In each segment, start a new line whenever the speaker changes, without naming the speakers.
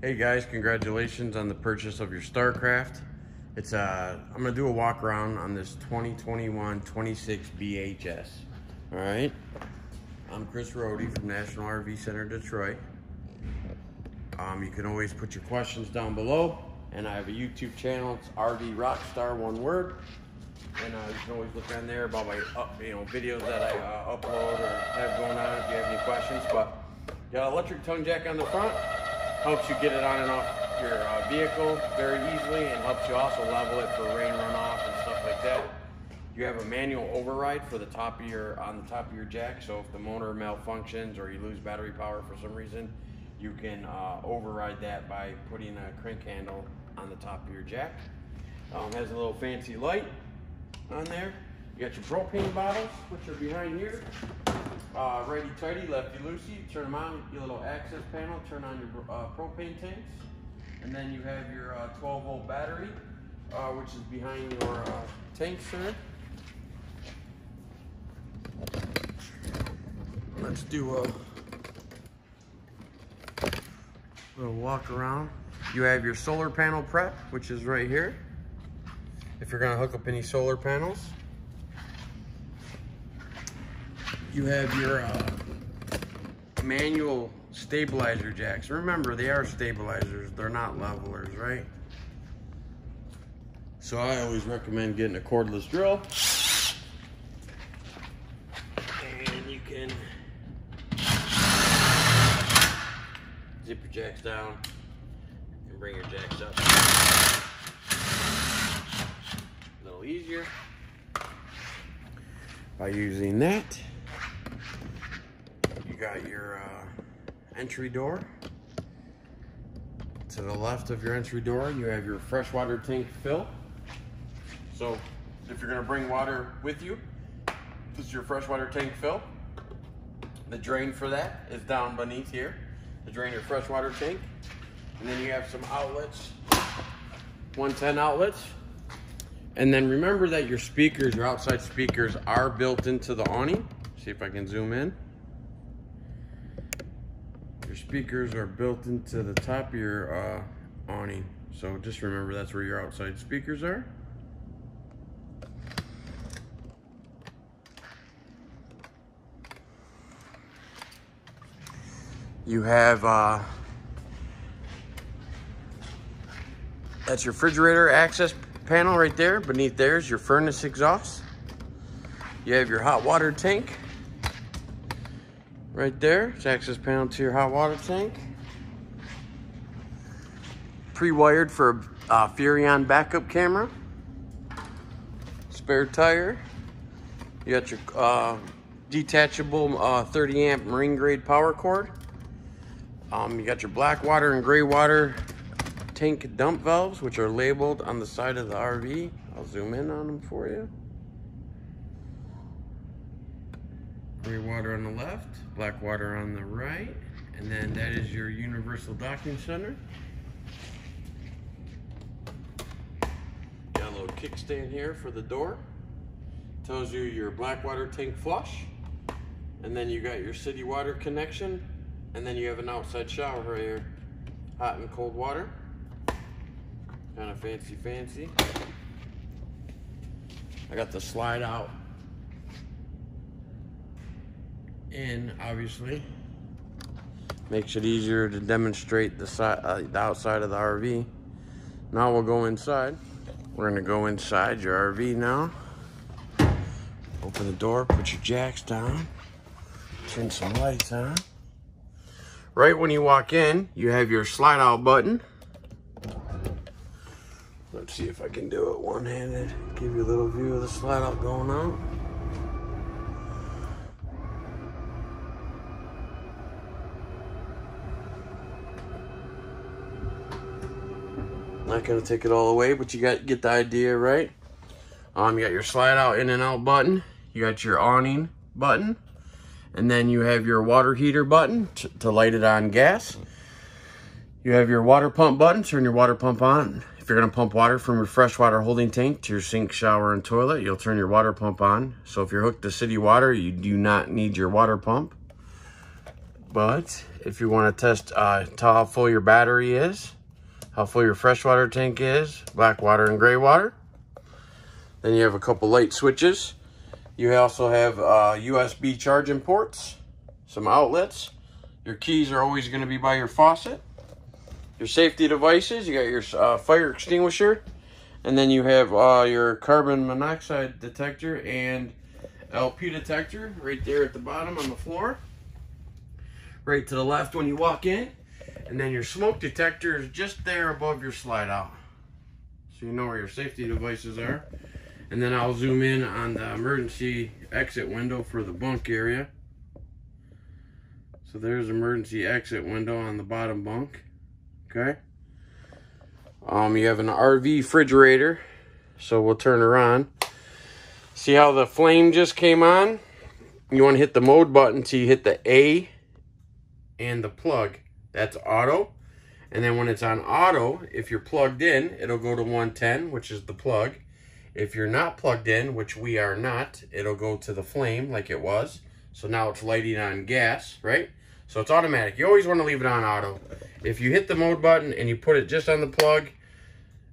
Hey guys, congratulations on the purchase of your StarCraft. I'm gonna do a walk around on this 2021 26 BHS. All right, I'm Chris Rohde from National RV Center Detroit. You can always put your questions down below, and I have a YouTube channel. It's RV Rockstar, one word. And you can always look on there about my videos that I upload or have going on if you have any questions. But you got an electric tongue jack on the front. Helps you get it on and off your vehicle very easily, and helps you also level it for rain runoff and stuff like that. You have a manual override for the top of your jack, so if the motor malfunctions or you lose battery power for some reason, you can override that by putting a crank handle on the top of your jack. Has a little fancy light on there. You got your propane bottles, which are behind here. Righty tighty, lefty loosey. Turn them on, your little access panel, turn on your propane tanks. And then you have your 12-volt battery, which is behind your tanks there. Let's do a little walk around. You have your solar panel prep, which is right here. If you're gonna hook up any solar panels. You have your manual stabilizer jacks. Remember, they are stabilizers, they're not levelers, right? So I always recommend getting a cordless drill. And you can zip your jacks down and bring your jacks up. A little easier by using that. You got your entry door. To the left of your entry door, you have your freshwater tank fill. So if you're gonna bring water with you, this is your freshwater tank fill. The drain for that is down beneath here, to drain your freshwater tank. And then you have some outlets, 110 outlets. And then remember that your speakers, your outside speakers, are built into the awning. See if I can zoom in. Your speakers are built into the top of your awning. So just remember that's where your outside speakers are. You have, that's your refrigerator access panel right there. Beneath there is your furnace exhaust. You have your hot water tank. Right there, it's access panel to your hot water tank. Pre-wired for a Furrion backup camera. Spare tire. You got your detachable 30 amp marine grade power cord. You got your black water and gray water tank dump valves, which are labeled on the side of the RV. I'll zoom in on them for you. Gray water on the left, black water on the right, and then that is your universal docking center. Got a little kickstand here for the door. Tells you your black water tank flush, and then you got your city water connection, and then you have an outside shower right here, hot and cold water. Kind of fancy. I got the slide out in, obviously. Makes it easier to demonstrate the outside of the RV. Now we'll go inside. We're gonna go inside your RV now. Open the door, put your jacks down, turn some lights on. Right when you walk in, you have your slide out button. Let's see if I can do it one-handed. Give you a little view of the slide out going on. Not gonna take it all away, but you get the idea, right? You got your slide out in and out button. You got your awning button. And then you have your water heater button to light it on gas. You have your water pump button, turn your water pump on. If you're gonna pump water from your freshwater holding tank to your sink, shower, and toilet, you'll turn your water pump on. So if you're hooked to city water, you do not need your water pump. But if you want to test how full your battery is, how full your freshwater tank is, black water and gray water, then you have a couple light switches. You also have USB charging ports, some outlets. Your keys are always going to be by your faucet. Your safety devices, you got your fire extinguisher, and then you have your carbon monoxide detector and LP detector right there at the bottom on the floor. Right to the left when you walk in. And then your smoke detector is just there above your slide out. So you know where your safety devices are. And then I'll zoom in on the emergency exit window for the bunk area. So there's emergency exit window on the bottom bunk. Okay. You have an RV refrigerator. So we'll turn her on. See how the flame just came on? You want to hit the mode button till you hit the A and the plug. That's auto. And then when it's on auto, if you're plugged in, it'll go to 110, which is the plug. If you're not plugged in, which we are not, it'll go to the flame like it was. So now it's lighting on gas, right? So it's automatic. You always want to leave it on auto. If you hit the mode button and you put it just on the plug,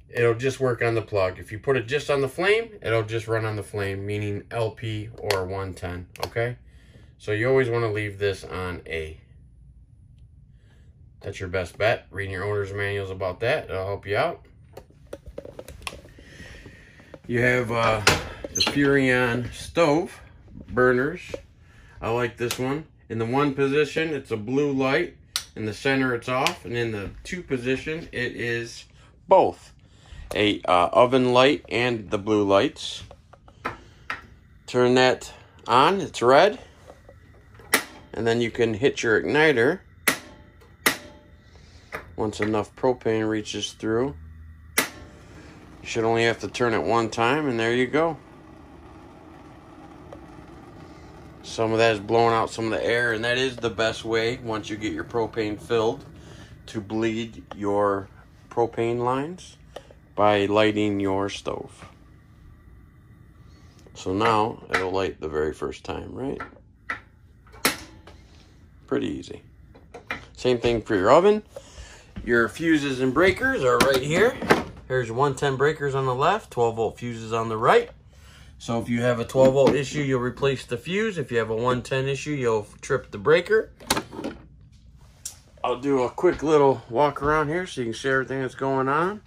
it'll just work on the plug. If you put it just on the flame, it'll just run on the flame, meaning LP or 110, okay? So you always want to leave this on A. That's your best bet. Reading your owner's manuals about that. It'll help you out. You have the Furrion stove burners. I like this one. In the 1 position, it's a blue light. In the center, it's off. And in the 2 position, it is both. A oven light and the blue lights. Turn that on. It's red. And then you can hit your igniter. Once enough propane reaches through. You should only have to turn it 1 time, and there you go. Some of that is blowing out some of the air, and that is the best way, once you get your propane filled, to bleed your propane lines by lighting your stove. So now it'll light the very first time, right? Pretty easy. Same thing for your oven. Your fuses and breakers are right here. Here's your 110 breakers on the left, 12-volt fuses on the right. So if you have a 12-volt issue, you'll replace the fuse. If you have a 110 issue, you'll trip the breaker. I'll do a quick little walk around here so you can see everything that's going on.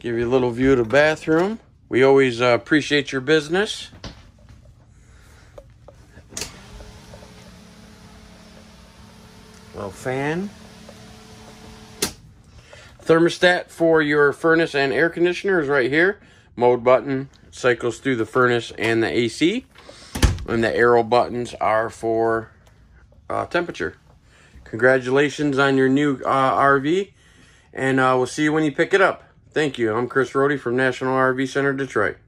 Give you a little view of the bathroom. We always appreciate your business. Little fan. Thermostat for your furnace and air conditioner is right here. Mode button cycles through the furnace and the AC. And the arrow buttons are for temperature. Congratulations on your new RV. And we'll see you when you pick it up. Thank you. I'm Chris Rohde from National RV Center, Detroit.